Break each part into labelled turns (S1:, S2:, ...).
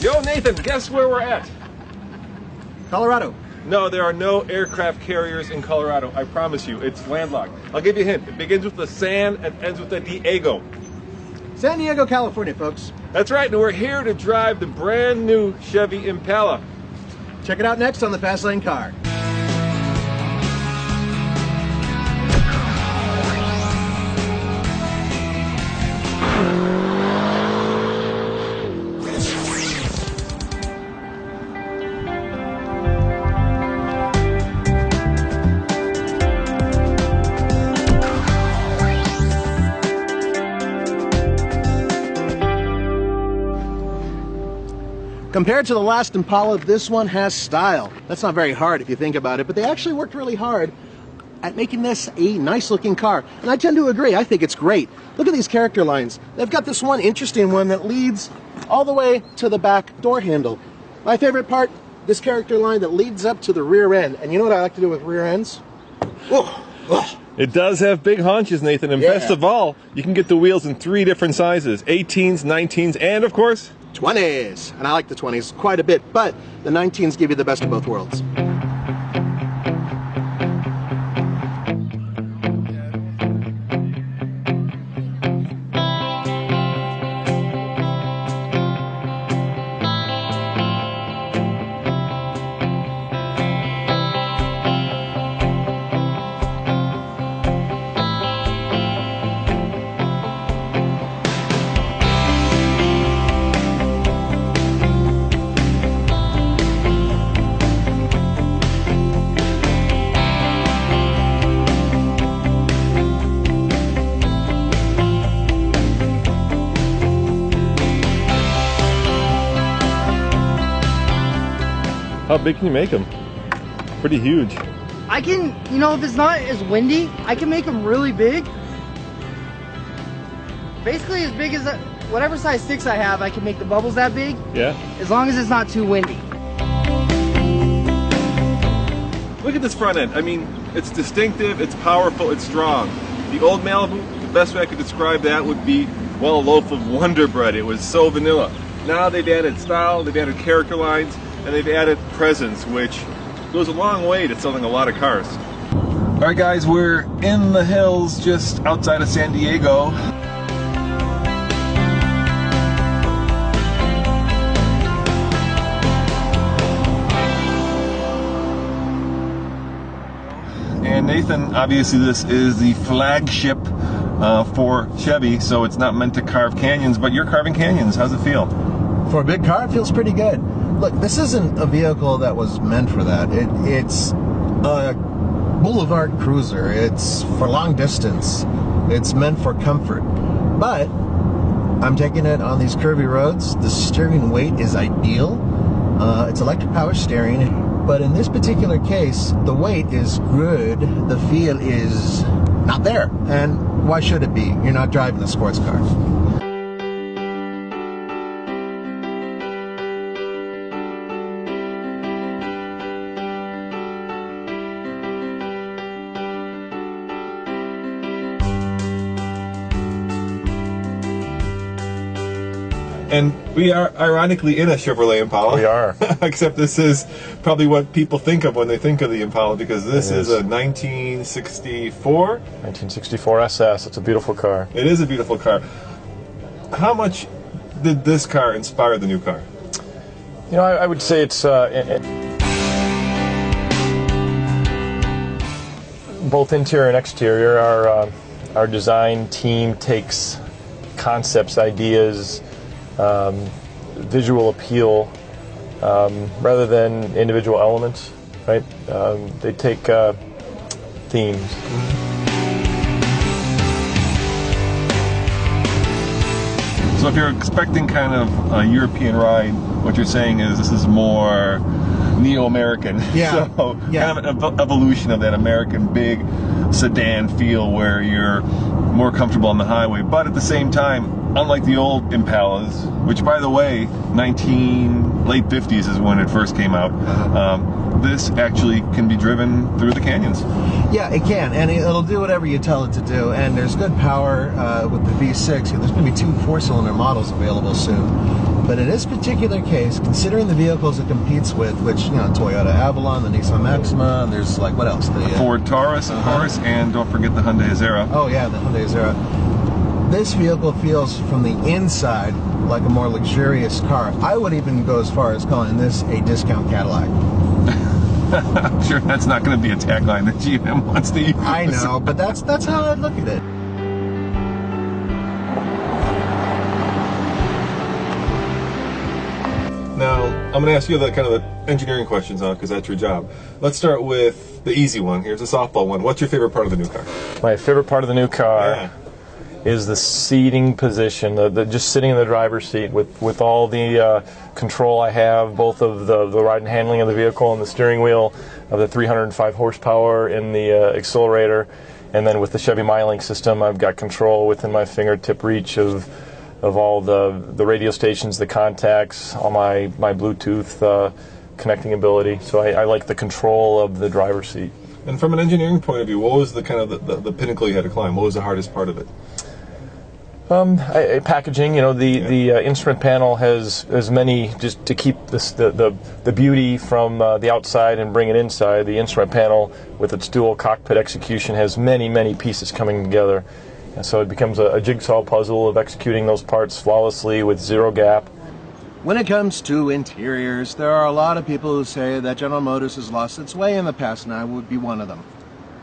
S1: Yo, Nathan, guess where we're at?
S2: Colorado.
S1: No, there are no aircraft carriers in Colorado. I promise you, it's landlocked. I'll give you a hint. It begins with the San and ends with the Diego.
S2: San Diego, California, folks.
S1: That's right, and we're here to drive the brand new Chevy Impala.
S2: Check it out next on the Fast Lane Car. Compared to the last Impala, this one has style. That's not very hard if you think about it, but they actually worked really hard at making this a nice looking car. And I tend to agree, I think it's great. Look at these character lines. They've got this one interesting one that leads all the way to the back door handle. My favorite part, this character line that leads up to the rear end. And you know what I like to do with rear ends? Oh, oh.
S1: It does have big haunches, Nathan, and best of all, you can get the wheels in 3 different sizes, 18s, 19s, and of course,
S2: 20s. And I like the 20s quite a bit, but the 19s give you the best of both worlds.
S1: How big can you make them? Pretty huge.
S3: I can, you know, if it's not as windy, I can make them really big. Basically as big as whatever size sticks I have, I can make the bubbles that big.
S1: Yeah?
S3: As long as it's not too windy.
S1: Look at this front end. I mean, it's distinctive, it's powerful, it's strong. The old Malibu, the best way I could describe that would be, well, a loaf of Wonder Bread. It was so vanilla. Now they've added style, they've added character lines, and they've added presence, which goes a long way to selling a lot of cars. All right, guys, we're in the hills just outside of San Diego. And Nathan, obviously this is the flagship for Chevy, so it's not meant to carve canyons, but you're carving canyons. How's it feel?
S2: For a big car, it feels pretty good. Look, this isn't a vehicle that was meant for that. It's a boulevard cruiser. It's for long distance. It's meant for comfort. But I'm taking it on these curvy roads. The steering weight is ideal. It's electric power steering. But in this particular case, the weight is good. The feel is not there. And why should it be? You're not driving a sports car.
S1: And we are ironically in a Chevrolet Impala.
S4: We are.
S1: Except this is probably what people think of when they think of the Impala, because this is a 1964?
S4: 1964 SS. It's a beautiful car.
S1: It is a beautiful car. How much did this car inspire the new car?
S4: You know, I would say it's both interior and exterior. Our design team takes concepts, ideas, visual appeal, rather than individual elements, right? They take themes.
S1: So if you're expecting kind of a European ride, what you're saying is this is more neo-American.
S2: Yeah.
S1: So kind of an evolution of that American big sedan feel where you're more comfortable on the highway, but at the same time, unlike the old Impalas, which, by the way, late 50s is when it first came out. This actually can be driven through the canyons.
S2: Yeah, it can, and it'll do whatever you tell it to do. And there's good power with the V6. There's going to be 2 4-cylinder models available soon. But in this particular case, considering the vehicles it competes with, which, Toyota Avalon, the Nissan Maxima, and there's like, what else? The
S1: Ford Taurus, of course, and don't forget the Hyundai Azera.
S2: Oh yeah, the Hyundai Azera. This vehicle feels from the inside like a more luxurious car. I would even go as far as calling this a discount Cadillac.
S1: I'm sure that's not going to be a tagline that GM wants to use.
S2: I know, but that's how I look at it.
S1: Now, I'm going to ask you the kind of the engineering questions on, because that's your job. Let's start with the easy one. Here's a softball one. What's your favorite part of the new car?
S4: My favorite part of the new car is the seating position, the just sitting in the driver's seat with all the control I have, both of the ride and handling of the vehicle and the steering wheel, of the 305 horsepower in the accelerator, and then with the Chevy MyLink system, I've got control within my fingertip reach of all the radio stations, the contacts, all my Bluetooth connecting ability. So I like the control of the driver's seat.
S1: And from an engineering point of view, what was the kind of the pinnacle you had to climb? What was the hardest part of it?
S4: Packaging. The instrument panel has many, just to keep the beauty from the outside and bring it inside. The instrument panel, with its dual cockpit execution, has many pieces coming together, and so it becomes a jigsaw puzzle of executing those parts flawlessly with zero gap.
S2: When it comes to interiors, there are a lot of people who say that General Motors has lost its way in the past, and I would be one of them.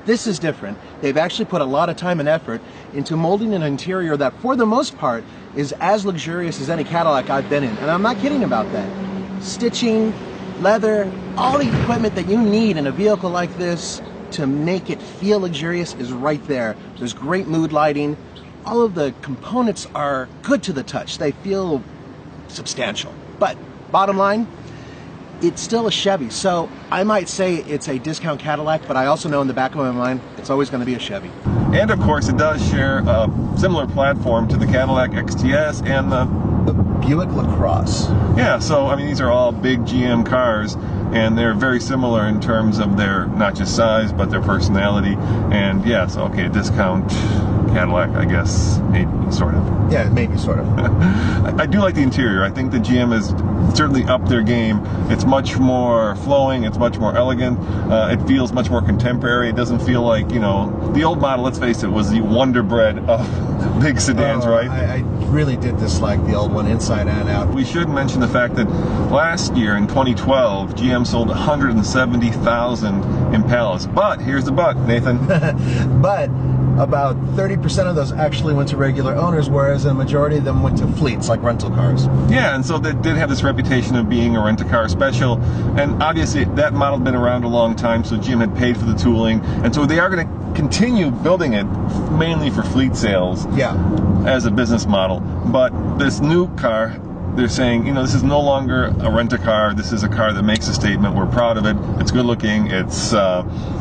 S2: This is different. They've actually put a lot of time and effort into molding an interior that, for the most part, is as luxurious as any Cadillac I've been in. And I'm not kidding about that. Stitching, leather, all the equipment that you need in a vehicle like this to make it feel luxurious is right there. There's great mood lighting. All of the components are good to the touch. They feel substantial. But bottom line, it's still a Chevy, so I might say it's a discount Cadillac, but I also know in the back of my mind it's always going to be a Chevy.
S1: And of course, it does share a similar platform to the Cadillac XTS and the
S2: Buick LaCrosse.
S1: Yeah, so I mean, these are all big GM cars, and they're very similar in terms of their not just size but their personality. And yeah, so okay, a discount Cadillac, I guess, maybe, sort of.
S2: Yeah, maybe, sort of.
S1: I do like the interior. I think the GM has certainly upped their game. It's much more flowing, it's much more elegant, it feels much more contemporary. It doesn't feel like, the old model, let's face it, was the wonder bread of big sedans, right?
S2: I really did dislike the old one inside and out.
S1: We should mention the fact that last year, in 2012, GM sold 170,000 Impalas. But, here's the but, Nathan.
S2: But about 30% of those actually went to regular owners, whereas a majority of them went to fleets, like rental cars.
S1: Yeah, and so they did have this reputation of being a rent-a-car special, and obviously that model had been around a long time, so GM had paid for the tooling, and so they are going to continue building it mainly for fleet sales.
S2: Yeah.
S1: As a business model. But this new car, they're saying, this is no longer a rent-a-car. This is a car that makes a statement. We're proud of it. It's good looking. It's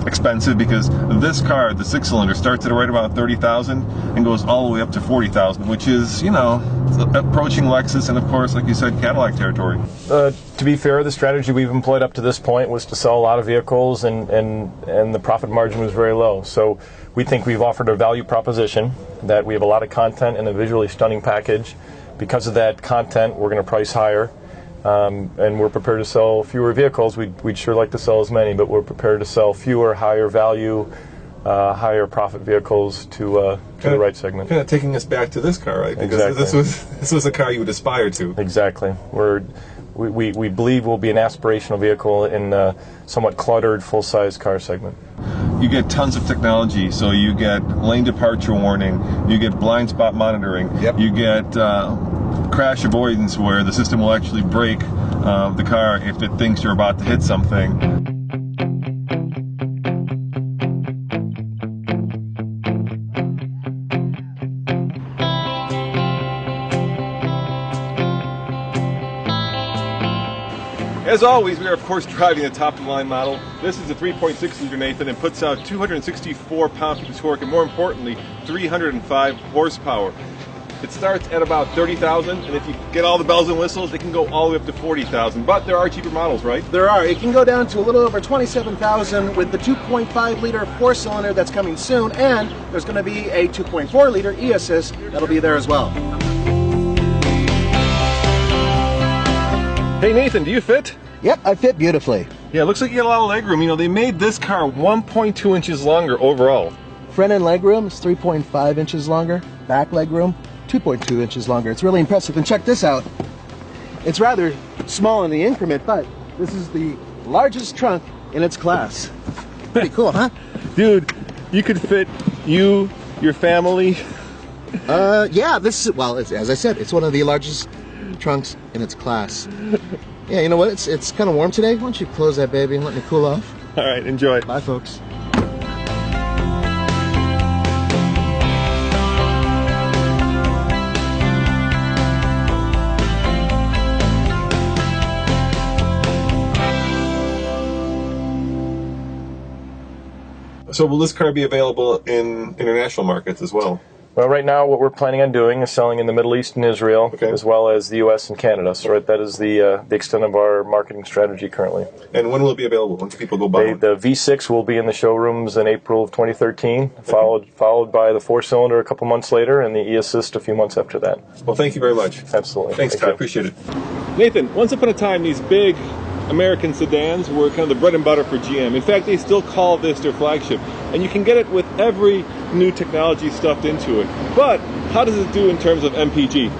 S1: expensive, because this car, the 6-cylinder, starts at right about $30,000 and goes all the way up to $40,000, which is, approaching Lexus and, of course, like you said, Cadillac territory.
S4: To be fair, the strategy we've employed up to this point was to sell a lot of vehicles, and the profit margin was very low. So we think we've offered a value proposition, that we have a lot of content in a visually stunning package. Because of that content, we're going to price higher, and we're prepared to sell fewer vehicles. We'd sure like to sell as many, but we're prepared to sell fewer, higher value, higher profit vehicles to the right segment.
S1: Kind of taking us back to this car, right? Because
S4: exactly.
S1: This was a car you would aspire to.
S4: Exactly. We believe we'll be an aspirational vehicle in a somewhat cluttered full-size car segment.
S1: You get tons of technology, so you get lane departure warning, you get blind spot monitoring, you get crash avoidance, where the system will actually brake the car if it thinks you're about to hit something. As always, we are of course driving the top-of-the-line model. This is a 3.6-liter, Nathan, and puts out 264 pound-feet of torque, and more importantly, 305 horsepower. It starts at about 30,000, and if you get all the bells and whistles, it can go all the way up to 40,000. But there are cheaper models, right?
S2: There are. It can go down to a little over 27,000 with the 2.5 liter 4-cylinder that's coming soon, and there's going to be a 2.4 liter e-assist that'll be there as well.
S1: Hey Nathan, do you fit?
S2: Yep, I fit beautifully.
S1: Yeah, it looks like you got a lot of leg room. You know, they made this car 1.2 inches longer overall.
S2: Front end leg room is 3.5 inches longer. Back leg room, 2.2 inches longer. It's really impressive. And check this out. It's rather small in the increment, but this is the largest trunk in its class. Pretty cool, huh?
S1: Dude, you could fit you, your family.
S2: Yeah, this is, well, as I said, it's one of the largest trunks in its class. Yeah, you know what? It's kind of warm today. Why don't you close that baby and let me cool off?
S1: All right, enjoy.
S2: Bye, folks.
S1: So will this car be available in international markets as well?
S4: Well, right now what we're planning on doing is selling in the Middle East and Israel, as well as the U.S. and Canada. So right, that is the extent of our marketing strategy currently.
S1: And when will it be available? When can people go buy one?
S4: The V6 will be in the showrooms in April of 2013, followed by the 4-cylinder a couple months later, and the e-assist a few months after that.
S1: Well, thank you very much.
S4: Absolutely.
S1: Thanks,
S4: Thank
S1: Todd.
S4: you.
S1: Appreciate it. Nathan, once upon a time, these big American sedans were kind of the bread and butter for GM. In fact, they still call this their flagship. And you can get it with every new technology stuffed into it. But how does it do in terms of MPG?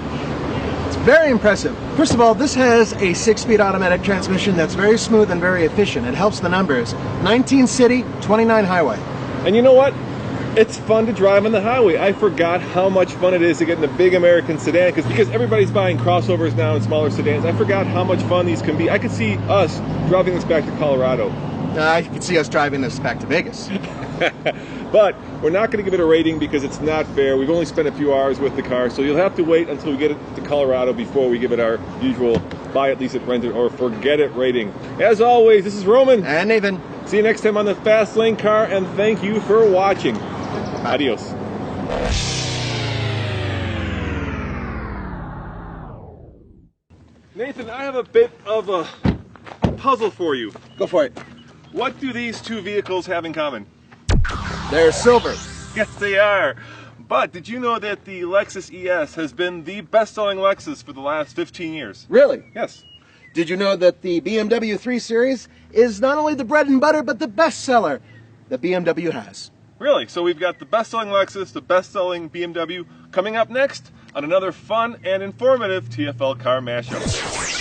S2: It's very impressive. First of all, this has a 6-speed automatic transmission that's very smooth and very efficient. It helps the numbers. 19 city, 29 highway.
S1: And you know what? It's fun to drive on the highway. I forgot how much fun it is to get in a big American sedan because everybody's buying crossovers now and smaller sedans. I forgot how much fun these can be. I could see us driving this back to Colorado.
S2: I could see us driving this back to Vegas.
S1: But we're not going to give it a rating because it's not fair. We've only spent a few hours with the car, so you'll have to wait until we get it to Colorado before we give it our usual buy it, lease it, rent it, or forget it rating. As always, this is Roman.
S2: And Nathan.
S1: See you next time on the Fast Lane Car, and thank you for watching.
S2: Bye.
S1: Adios. Nathan, I have a bit of a puzzle for you.
S2: Go for it.
S1: What do these two vehicles have in common?
S2: They're silver.
S1: Yes, they are. But did you know that the Lexus ES has been the best-selling Lexus for the last 15 years?
S2: Really?
S1: Yes.
S2: Did you know that the BMW 3 Series is not only the bread and butter, but the best seller that BMW has?
S1: Really? So we've got the best-selling Lexus, the best-selling BMW coming up next on another fun and informative TFL Car Mashup.